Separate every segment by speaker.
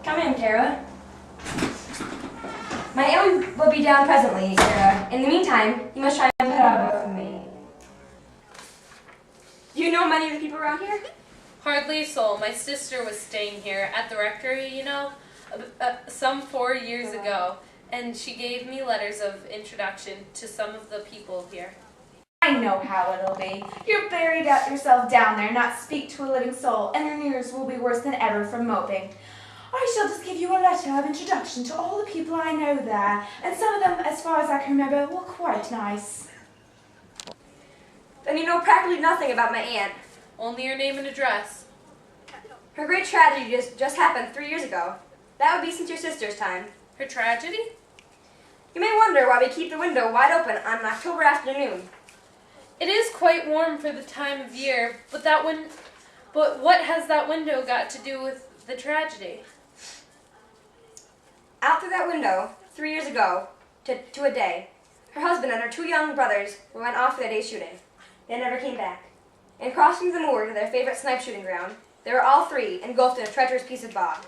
Speaker 1: Come in, Kara. My aunt will be down presently, Kara. In the meantime, you must try and put up with me. Do you know many of the people around here?
Speaker 2: Hardly a soul. My sister was staying here at the rectory, you know, some 4 years ago, and she gave me letters of introduction to some of the people here.
Speaker 3: I know how it'll be. You're buried out yourself down there, not speak to a living soul, and your ears will be worse than ever from moping. I shall just give you a letter of introduction to all the people I know there, and some of them, as far as I can remember, were quite nice.
Speaker 1: Then you know practically nothing about my aunt.
Speaker 2: Only your name and address.
Speaker 1: Her great tragedy just happened 3 years ago. That would be since your sister's time.
Speaker 2: Her tragedy?
Speaker 1: You may wonder why we keep the window wide open on an October afternoon.
Speaker 2: It is quite warm for the time of year, but what has that window got to do with the tragedy?
Speaker 1: Out through that window, 3 years ago, to a day, her husband and her 2 young brothers went off for their day's shooting. They never came back. And crossing the moor to their favorite snipe shooting ground, they were all 3 engulfed in a treacherous piece of bog.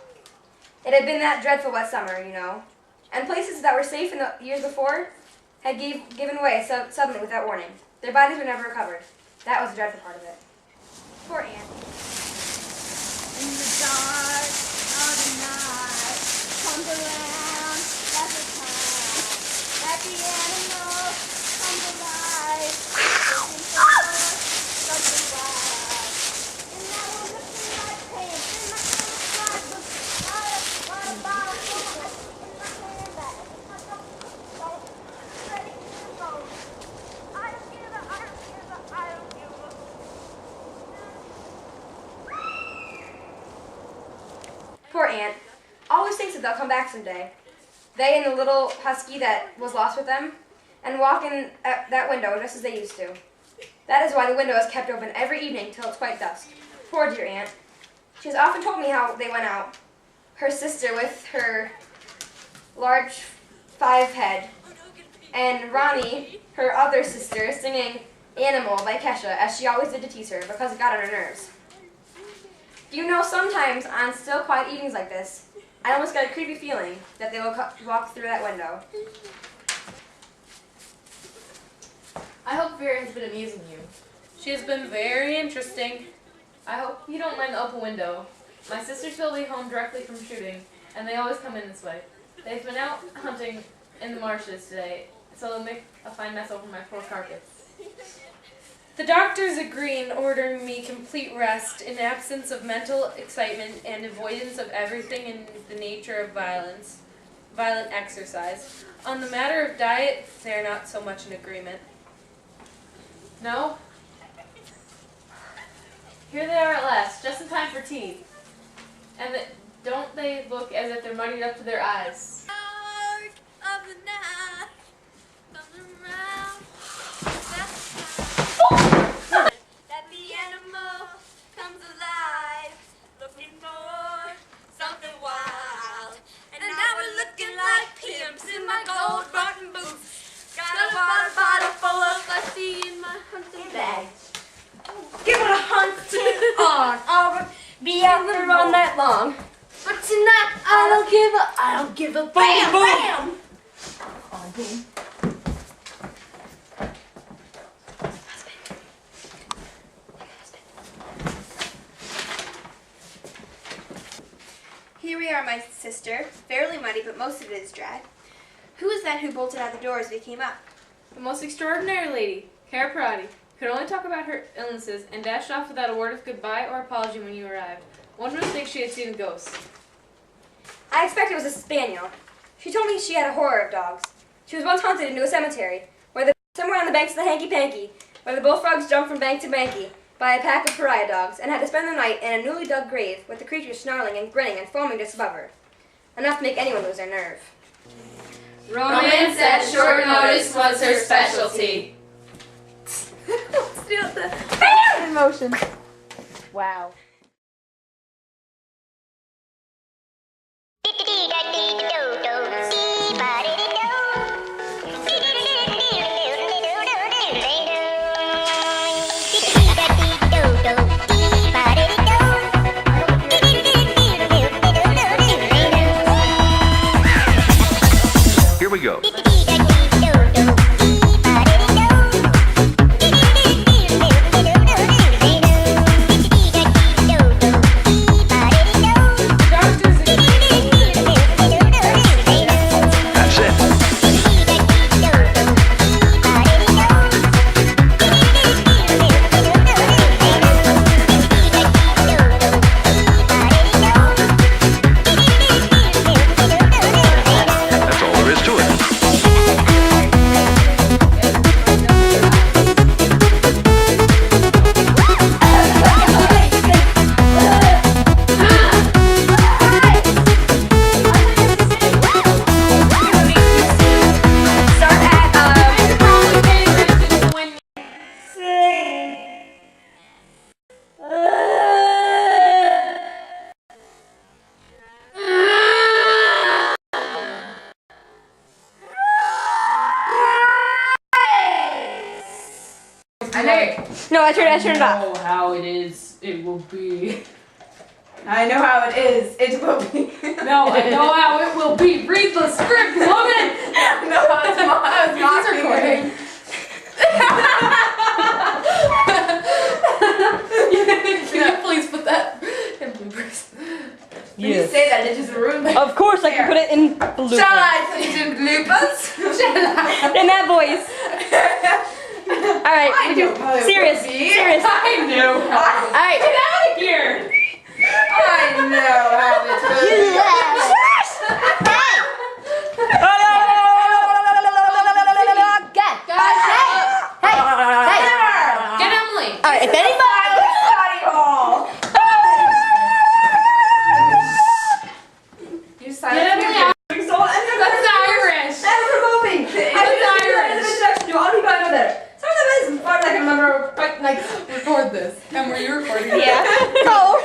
Speaker 1: It had been that dreadful wet summer, you know, and places that were safe in the years before had given way suddenly without warning. Their bodies were never recovered. That was the dreadful part of it. Poor Anne.
Speaker 4: In the dark of the night, comes around like a time. Happy animal comes alive, looking for something wild. And now we're looking like pants in my camouflage look. What a bottle full of it in my handbag. Ready to go. I don't give a, I don't give a, I don't give a.
Speaker 1: Poor Aunt. Always thinks that they'll come back someday. They and the little husky that was lost with them, and walk in that window just as they used to. That is why the window is kept open every evening till it's quite dusk. Poor dear Aunt. She has often told me how they went out. Her sister with her large 5 head, and Ronnie, her other sister, singing Animal by Kesha, as she always did to tease her, because it got on her nerves. Do you know, sometimes on still, quiet evenings like this, I almost get a creepy feeling that they will walk through that window.
Speaker 5: I hope Vera has been amusing you.
Speaker 2: She has been very interesting.
Speaker 5: I hope you don't mind the open window. My sisters will be home directly from shooting, and they always come in this way. They've been out hunting in the marshes today, so they'll make a fine mess over my poor carpets.
Speaker 2: The doctors agree in ordering me complete rest in absence of mental excitement and avoidance of everything in the nature of violent exercise. On the matter of diet, they are not so much in agreement.
Speaker 5: No? Here they are at last, just in time for tea. And don't they look as if they're muddied up to their eyes?
Speaker 4: Dark of the night comes around. That the animal comes alive, looking for something wild. And now we're looking like pimps in my gold button boots. Got a water bottle full of lusty in my hunting bag.
Speaker 1: Give it a hunting on. I'll be out there all night long.
Speaker 4: But tonight I don't give a bam, bam.
Speaker 1: Oh, boom.
Speaker 6: Here we are, my sister. Fairly muddy, but most of it is dry. Who is that who bolted out the door as we came up?
Speaker 5: The most extraordinary lady, Cara Parati, could only talk about her illnesses and dashed off without a word of goodbye or apology when you arrived. One would think she had seen a ghost.
Speaker 1: I expect it was a spaniel. She told me she had a horror of dogs. She was once hunted into a cemetery, somewhere on the banks of the Hanky-Panky, where the bullfrogs jumped from bank to banky by a pack of pariah dogs, and had to spend the night in a newly dug grave with the creatures snarling and grinning and foaming just above her. Enough to make anyone lose their nerve.
Speaker 5: Romance at short notice was her specialty.
Speaker 1: Let's do the bam in motion.
Speaker 3: Wow.
Speaker 1: I turned it off.
Speaker 5: know how it is. It will be.
Speaker 3: I know how it is. It will be.
Speaker 5: No, I know how it will be. Read the script, woman.
Speaker 3: No, I was mocking
Speaker 5: recording. Can you please put that in bloopers?
Speaker 3: When you say that, it just ruined my.
Speaker 1: Of course, I can put it in bloopers.
Speaker 3: Shall I put it in bloopers?
Speaker 1: In that voice. All right.
Speaker 3: I know how it
Speaker 1: Serious.
Speaker 3: will be.
Speaker 1: Serious.
Speaker 5: I know.
Speaker 1: All right.
Speaker 5: Get out of here.
Speaker 3: I know how it will be.
Speaker 5: Get Emily.
Speaker 1: All right. If anybody.
Speaker 3: Study hall. You
Speaker 5: Get Emily out. That's Irish.
Speaker 3: I can remember, like,
Speaker 5: Record this. And were you recording?
Speaker 1: Yeah. Go.